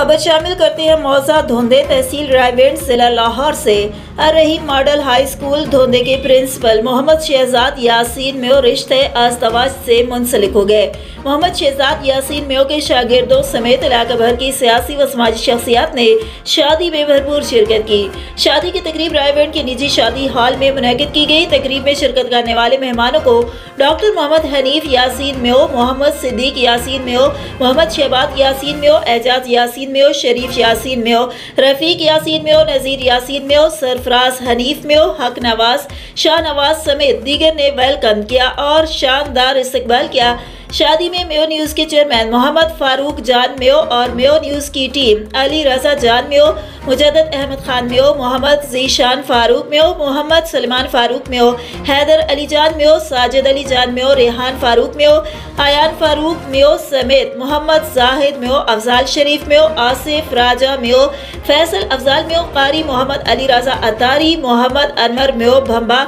खबर शामिल करते हैं मौजा धोंदे तहसील रायवेंड जिला लाहौर से Ar-Rahim model high school Dhonde के प्रिंसिपल मोहम्मद शहजाद यासीन मेयो रिश्ते अज़दवाज से मुंसलिक हो गए। मोहम्मद शहजाद यासीन मेयो के शागिर्दों समेत इलाका भर की सियासी व समाजी शख्सियात ने शादी में भरपूर शिरकत की। शादी की तकरीब रायवेंड के निजी शादी हॉल में मुनक़िद की गई। तकरीब में शिरकत करने वाले मेहमानों को डॉक्टर मोहम्मद हनीफ यासीन मेयो, मोहम्मद सिद्दीक यासीन मेयो, मोहम्मद शहबाद यासीन मेयो, एजाज यासीन मेयो, शरीफ यासीन मेयो, रफीक यासीन मेयो, नज़ीर यासीन मेयो, सरफराज हनीफ मेयो, हक नवाज, शाह नवाज समेत दीगर ने वेलकम किया और शानदार इस्तकबाल किया। शादी में मेयो न्यूज़ के चेयरमैन मोहम्मद फारूक जान मेयो और मेयो न्यूज़ की टीम अली रजा जान मेयो, मुजद्दद अहमद खान मेयो, मोहम्मद जीशान फारूक मेयो, मोहम्मद सलमान फारूक मेयो, हैदर अली जान मेयो, साजिद अली जान मेयो, रेहान फारूक मेयो, आयान फारूक मेयो समेत मोहम्मद जाहिद मेयो, अफजाल शरीफ मेयो, आसिफ राजा मेयो, फैसल अफजाल मेयो, कारी मोहम्मद अली रजा अतारी, मोहम्मद अनवर मेयो भंबा,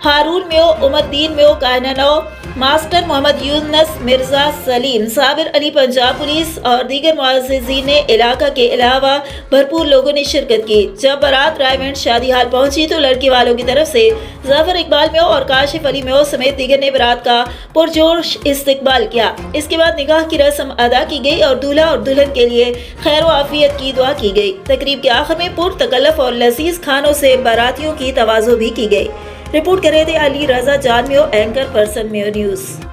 हारून मेयो, उमरदीन मेयो कायनानो, मास्टर मोहम्मद यूनस मिर्जा सलीम, साबिर अली पंजाब पुलिस और दीगर मुअज़्ज़िज़ीन इलाका के अलावा भरपूर लोगों ने शिरकत की। जब बारात रायवेंड शादी हाल पहुंची तो लड़की वालों की तरफ से ज़फ़र इकबाल मेयो और काशिफ अली मेयो समेत दीगर ने बारात का पुरजोश इस्तकबाल किया। इसके बाद निकाह की रस्म अदा की गई और दूल्हा और दुल्हन के लिए खैर व आफियत की दुआ की गई। तकरीब के आखिर में पुरतकल्लुफ़ और लजीज खानों से बारातियों की तवाज़ो भी की गई। रिपोर्ट कर रहे थे Ali Raza Jan Mayo, anchor person Mayo news.